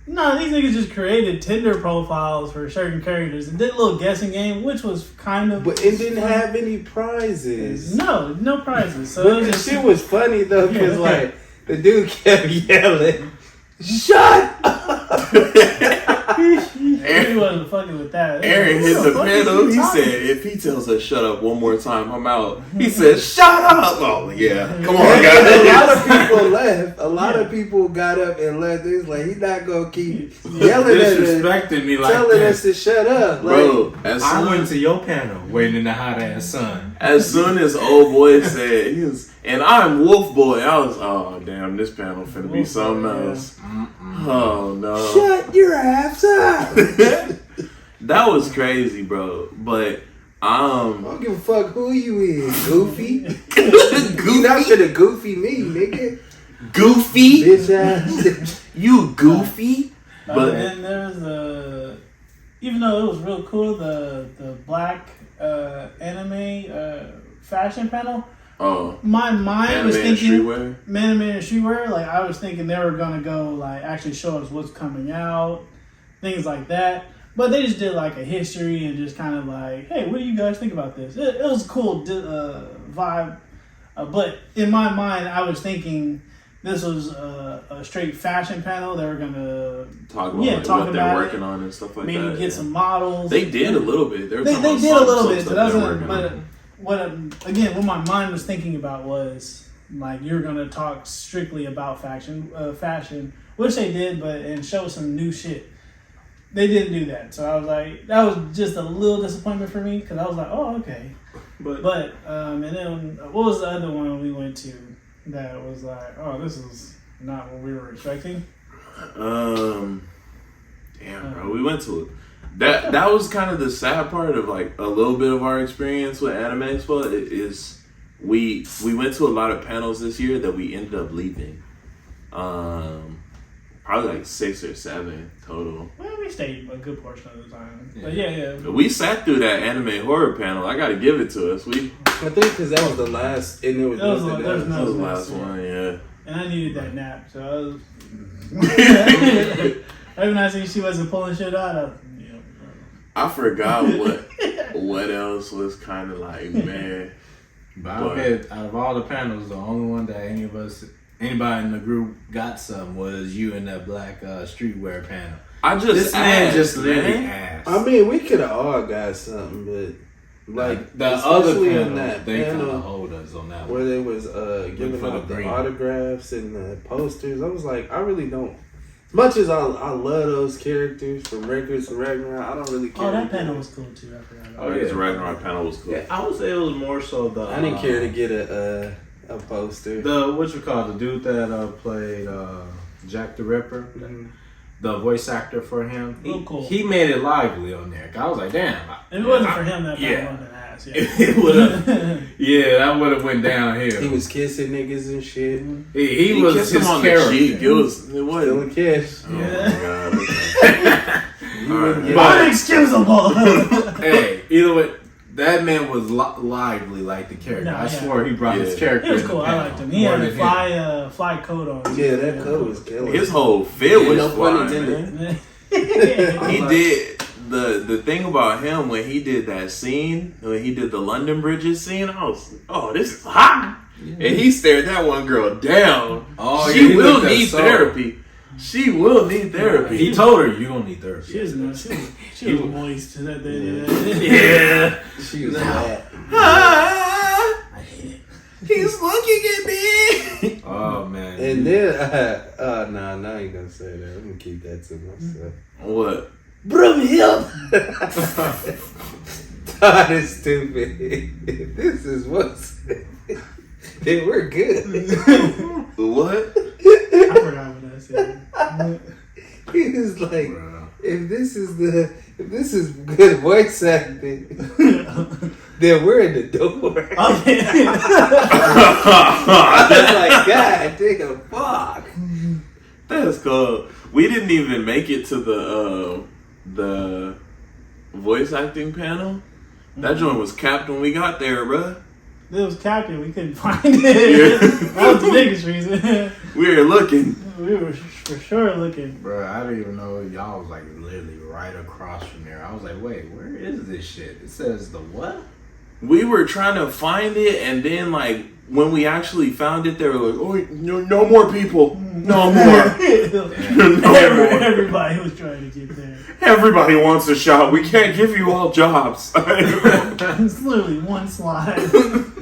No, these niggas just created Tinder profiles for certain characters and did a little guessing game, which was kind of. But it didn't have any prizes. No prizes. So but the shit was funny though, because like the dude kept yelling, "Shut up!" He wasn't fucking with that. Aaron hit the panel. He said, "If he tells us shut up one more time, I'm out." He said, "Shut up!" Oh yeah, come on, guys. A lot of people left. A lot of people got up and left. It's like he's not gonna keep yelling at us, disrespecting me like telling that. us to shut up. Bro, I went to your panel waiting in the hot ass sun. As soon as old boy said he was, and I'm Wolf Boy, I was, oh damn, this panel finna be something else. Oh no! Shut your ass up. That was crazy, bro. But I don't give a fuck who you is, Goofy. Goofy? You not finna goofy me, nigga. Goofy, Bitch ass. you goofy. But then there was even though it was real cool, the black anime fashion panel. Oh, my mind was anime thinking streetwear. Anime and streetwear. Like I was thinking they were gonna go like actually show us what's coming out, things like that. But they just did like a history and just kind of like, hey, what do you guys think about this? It was a cool vibe. But in my mind, I was thinking this was a straight fashion panel. They were gonna talk about what they're working on and stuff like that. Maybe get some models. They did a little bit. They did a little bit. So that's what my mind was thinking about was like you're gonna talk strictly about fashion, which they did, and show some new shit. They didn't do that, so I was like, that was just a little disappointment for me because I was like, oh okay, but and then what was the other one we went to that was like, oh, this is not what we were expecting. Damn, bro, we went to it. That was kind of the sad part of like a little bit of our experience with Anime Expo is we went to a lot of panels this year that we ended up leaving. Probably like 6 or 7 total. Well, we stayed a good portion of the time. But yeah. We sat through that anime horror panel. I gotta give it to us. I think because that was the last, and it was that was the last one, yeah. And I needed that nap, so I was. Every night she wasn't pulling shit out. I forgot what else was kind of like, man. But out of all the panels, the only one that anybody in the group got some was you in that black streetwear panel. This man just literally asked. I mean, we could have all got something, but like the other panel, in that they kind panel of hold us on that where one. they was giving out the autographs and the posters. I was like, I really don't. Much as I love those characters from Records to Ragnarok, I don't really care. Oh, that panel was cool too. I forgot about Records to Ragnarok panel was cool. Yeah, I would say it was more so the. I didn't care to get a poster. The the dude that played Jack the Ripper, the voice actor for him. Cool. He made it lively on there. I was like, damn. If it wasn't for him, that panel wouldn't have happened. ass. Yeah. It would have. Yeah, that would have went downhill. He was kissing niggas and shit. He was kissed his him on character. the cheek. It Still wasn't. a kiss. Oh my god. Okay. You wouldn't get But- Unexcusable. Hey, either way, that man was lively like the character. No, I yeah. swore he brought his Yeah. character. He was in cool. the I panel liked him. He more had a than him. fly coat on. Yeah, that coat was killing. His whole fit was no pun flying, intended. man. Yeah. He did the thing about him when he did that scene, when he did the London Bridges scene. I was like, oh, this is hot. And he stared that one girl down. Oh, yeah, She he will looked at need Saul. therapy. She will need therapy. He told her, "You don't need therapy." She was moist that day. Yeah. She was mad. Ah, he's looking at me. Oh man. And then, nah, I ain't gonna say that. I'm gonna keep that to myself. What? Bro, help! Todd is stupid. This is what's. Then we're good. What? I forgot what I said. He was like, Bruh. if this is good voice acting, then we're in the door. I was like, God, take a fuck. That's cool. We didn't even make it to the voice acting panel. That joint was capped when we got there, bruh. It was captain. We couldn't find it. That was the biggest reason. We were looking. We were for sure looking. Bro, I didn't even know y'all was like literally right across from there. I was like, wait, where is this shit? It says the what? We were trying to find it, and then like when we actually found it, they were like, "Oh, no more people, no more, no more. Everybody was trying to get there. Everybody wants a shot. We can't give you all jobs." It's literally one slide.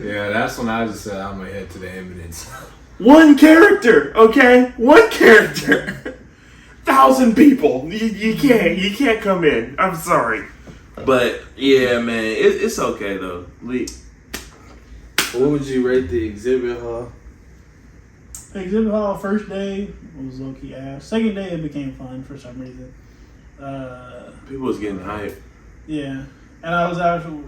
Yeah, that's when I just said I'm gonna head to the eminence. One character, okay? One character. 1,000 people. You can't come in. I'm sorry. But yeah, man, it's okay though. What would you rate the exhibit hall? Exhibit hall first day was low key ass. Second day it became fun for some reason. People was getting hype. Yeah, and I was actually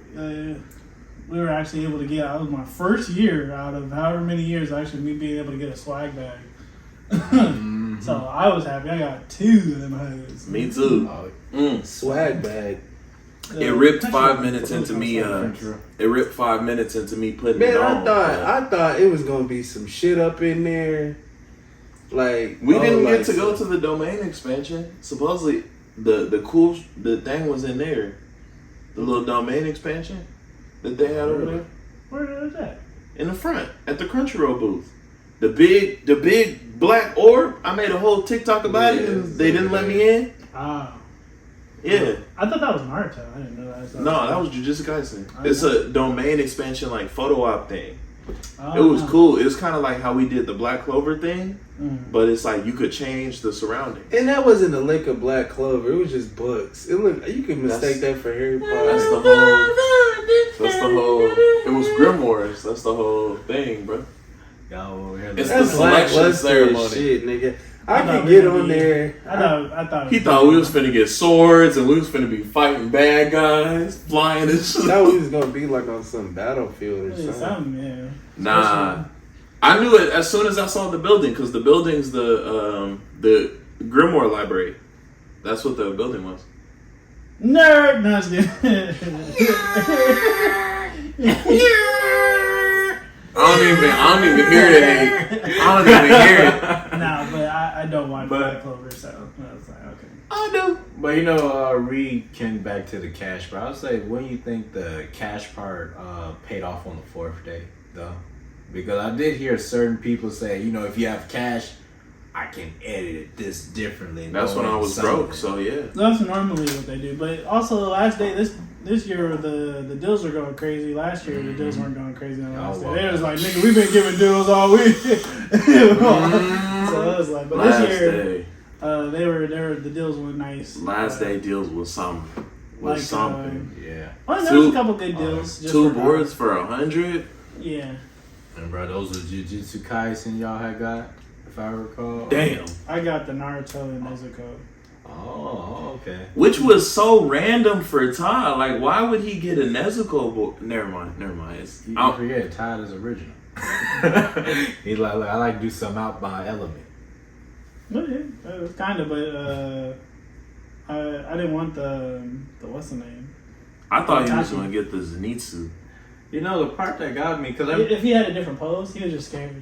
we were actually able to get. That was my first year out of however many years actually me being able to get a swag bag. So I was happy. I got 2 of them hoes. Me too. Swag bag. It ripped 5 minutes into me. It ripped 5 minutes into me putting Man, it on. I thought it was gonna be some shit up in there. Like We didn't like get to go to the domain expansion. Supposedly, the thing was in there. The little domain expansion that they had over there Where was that? in the front at the Crunchyroll booth. The big black orb. I made a whole TikTok about it, and they didn't let me in. Ah, Yeah. I thought that was Naruto. I didn't know that. No, that was Jujutsu Kaisen. Oh, It's yeah. a domain expansion like photo op thing. Oh, It was cool. It was kind of like how we did the Black Clover thing, Mm. but it's like you could change the surroundings. And that wasn't a lick of Black Clover. It was just books. It looked. You could mistake that for Harry Potter. That's the whole. That's the whole. It was Grimoires. That's the whole thing, bro. Y'all over here. It's That's the selection lackluster ceremony. as shit, nigga. I thought could we get were on gonna be- there. I thought. He thought we was finna get swords and we was finna be fighting bad guys, flying and I shit. thought we was gonna be like on some battlefield or something. Something, yeah. Nah, I knew it as soon as I saw the building because the building's the Grimoire Library. That's what the building was. Nerd. No, it's good. I don't even hear it. I don't even hear it. Nah, but I don't watch But- Black Clover, so I was like, okay. I do. But you know, Reed came back to the cash part. I would say, when you think the cash part paid off on the 4th day, though? Because I did hear certain people say, you know, if you have cash, I can edit it this differently. That's when I was broke, so yeah. That's normally what they do. But also, the last day, this year, the deals are going crazy. Last year, the deals weren't going crazy on the last day. They was like, nigga, we've been giving deals all week. So it was like, but Last this year, day. the deals were nice. Last day deals was something. Like, something. Yeah. Oh, there was a couple good deals. just 2 for boards for 100. Yeah. And bro, those were Jujutsu Kaisen y'all had got, if I recall. Damn. I got the Naruto and Nezuko. Oh, okay. Which was so random for Todd. Like, why would he get a Nezuko boy? Never mind. It's, You forget, Todd is original. He's like, look, I like to do something out by element. Kind of, but I didn't want the what's the name? I thought he was going to get the Zenitsu. You know, the part that got me, because If he had a different pose, he was just scared.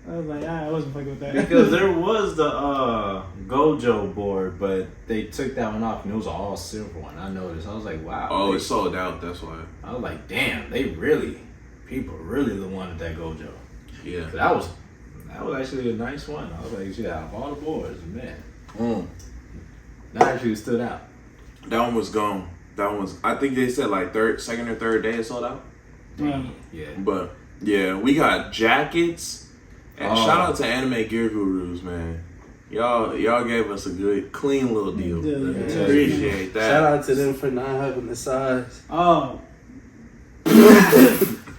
I was like, I wasn't fucking with that. because there was the Gojo board, but they took that one off, and it was an all silver one. I noticed. I was like, wow. Oh, it sold out. That's why. I was like, damn, people really wanted that Gojo. Yeah. That was actually a nice one. I was like, shit, out of all the boards, man, that actually stood out. That one was gone. That one was. I think they said like second or third day it sold out. Yeah. But yeah, we got jackets. And shout out to Anime Gear Gurus, man. Y'all gave us a good, clean little deal. Yeah. Appreciate that. Shout out to them for not having the size. Oh.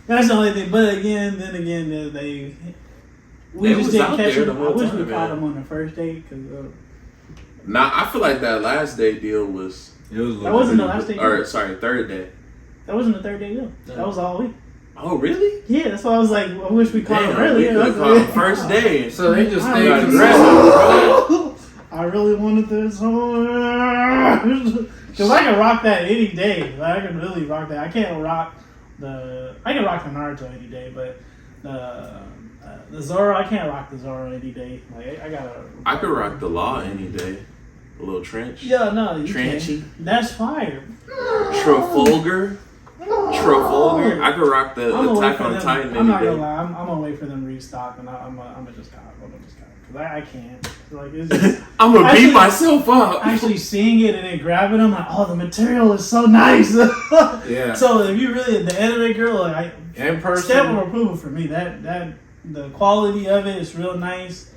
That's the only thing. But again, they. We just didn't catch there them. the I whole wish time, we caught man. them on the first date. Cause, Nah, I feel like that last day deal was. It was. that wasn't the last day. Or sorry, third day. That wasn't the third day deal. That was all week. Oh really? Yeah, that's why I was like, I wish we caught Damn, them earlier. we could've caught them first day. So they just I stayed don't aggressive, bro. I really wanted this because I can rock that any day. Like, I can really rock that. I can rock the Naruto any day, but the Zoro, I can't rock the Zoro any day. Like I could rock the Law any day. A little trench. Yeah, no, you Trenchy. can't. That's fire. Trafalgar. I could rock the Attack on Titan I'm any not day. gonna lie. I'm gonna wait for them to restock, and I'm gonna just cop. Because I can't. Like, it's just, I'm gonna Actually- beat myself up. actually seeing it and then grabbing them, like, oh, the material is so nice. Yeah. So if you really the anime girl, like, In step person. of approval for me. That the quality of it is real nice.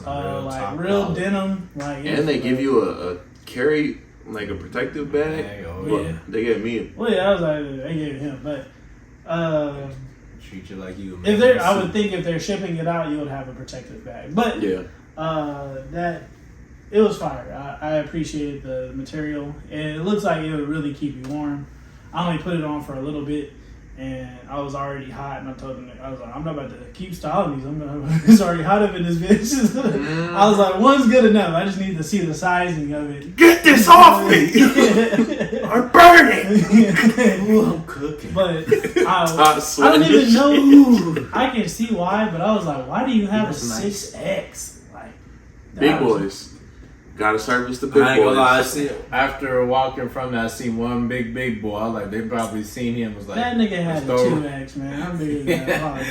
Like real quality. denim. Like, And they give you a carry, like a protective bag. Bag, oh, Well, yeah. they gave me. Well, yeah, I was like, they gave it him, but. Treat you like you. If they're, I would think if they're shipping it out, you would have a protective bag. But Yeah. that it was fire. I appreciated the material, and it looks like it would really keep you warm. I only put it on for a little bit, and I was already hot. And I told them, I was like, I'm not about to keep styling these. It's already hot up in this bitch. I was like, one's good enough. I just need to see the sizing of it. Get this off me! I'm burning! Ooh, I'm cooking. But Top I don't sweating even and know. I can see why, but I was like, why do you have a That's nice. 6X? Like, Big that was- boys. Gotta service the big I ain't gonna lie. I boys. see, after walking from that, I see one big boy. I was like, they probably seen him. Was like, That nigga had a "Let's go." 2X, man. I'm bigger than that.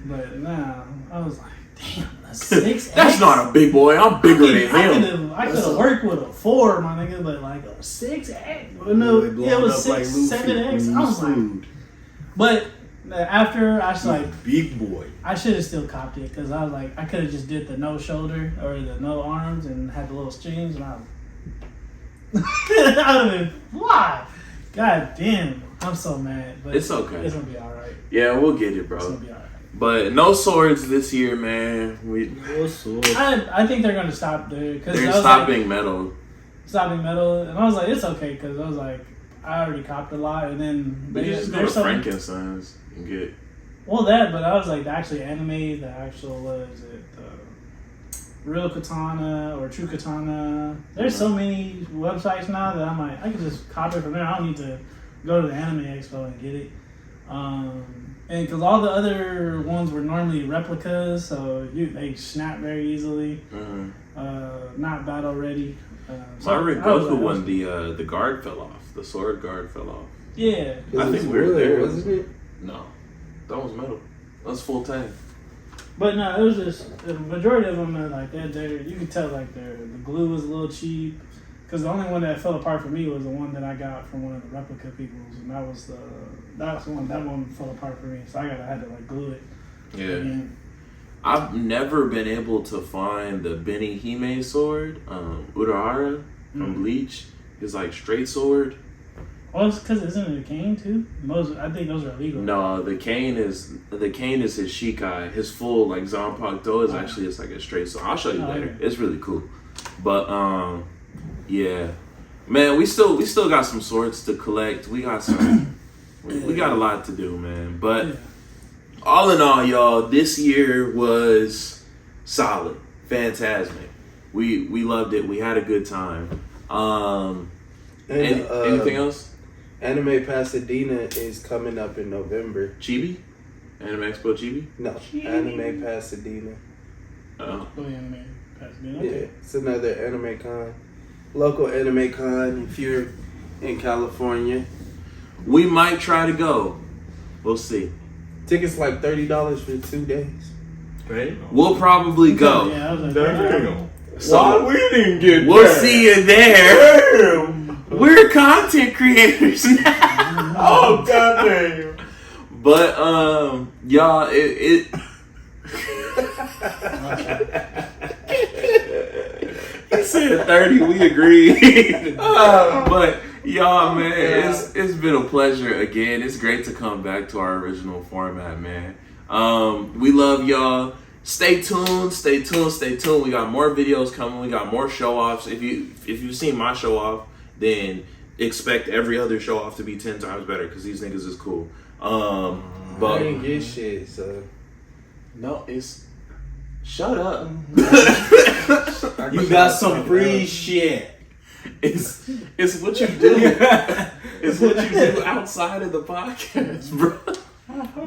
But nah, I was like, damn, a 6X? That's not a big boy. I'm bigger than him. I could have worked with a 4, my nigga, but like a 6X? Well, no, They yeah, it blowing was up like 6, Luffy 7X. when I you was like, food. but after I was like, Big boy. I should have still copped it because I was like, I could have just did the no shoulder or the no arms and had the little strings, and I would have been fly. God damn, I'm so mad. But It's okay. It's gonna be all right. Yeah, we'll get it, It's gonna bro. be all right. But no swords this year, man. I think they're gonna stop there because They're stopping metal. stopping metal, and I was like, it's okay because I was like, I already copped a lot, and then But you just go to Frankenstein's and get. Well, that, but I was like, the actual anime, the actual, what is it, Real Katana or True Katana. There's so many websites now that I'm like, I can just copy it from there. I don't need to go to the Anime Expo and get it. And because all the other ones were normally replicas, so they snap very easily. Not battle ready. So I read Goku when the guard fell off. The sword guard fell off. Yeah. I think we were wood, there. wasn't it? No, that was metal. That was full tank. But no, it was just the majority of them are like they're you could tell like the glue was a little cheap because the only one that fell apart for me was the one that I got from one of the replica peoples, and that one fell apart for me, so I had to like glue it. Yeah. Again. I've never been able to find the Benny Hime sword, Urahara from Bleach. His like straight sword. Well, it's because isn't it a cane too? I think those are illegal. No, the cane is his Shikai. His full like Zanpakuto is actually just like a straight sword. I'll show you later. Okay. It's really cool. But Yeah, man, we still got some swords to collect. We got some. We got a lot to do, man. But all in all, y'all, this year was solid, fantastic. We loved it. We had a good time. Anything else? Anime Pasadena is coming up in November. Chibi? Anime Expo Chibi? No, Anime Pasadena. Oh. Anime Pasadena. Yeah, it's another anime con. Local anime con if you're in California. We might try to go. We'll see. Tickets like $30 for 2 days. Right? We'll probably go. Yeah, I was like, Damn. So Why we didn't get we'll that? see you there. Damn. We're content creators now. Oh, goddamn. But y'all, it he said 30. We agreed. But y'all, man, it's been a pleasure again. It's great to come back to our original format, man. We love y'all. Stay tuned. We got more videos coming. We got more show offs. If you've seen my show off, then expect every other show off to be 10 times better because these niggas is cool. But I didn't get shit, so no, it's shut up. You got some free shit. It's what you do. It's what you do outside of the podcast, bro.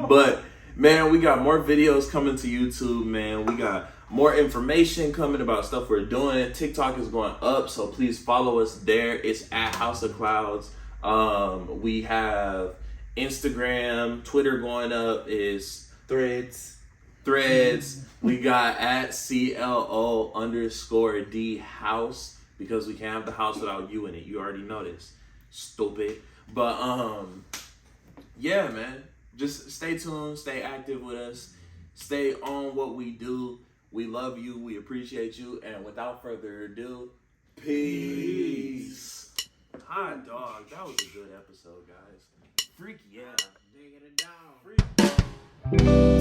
But man, we got more videos coming to YouTube, man. We got more information coming about stuff we're doing. TikTok is going up, so please follow us there. It's at House of Clouds. We have Instagram, Twitter going up is Threads. We got at CLO_D house because we can't have the house without you in it. You already know this. Stupid. But yeah, man. Just stay tuned, stay active with us, stay on what we do. We love you, we appreciate you, and without further ado, peace. Hot dog, that was a good episode, guys. Freak yeah. Digging it down. Freak.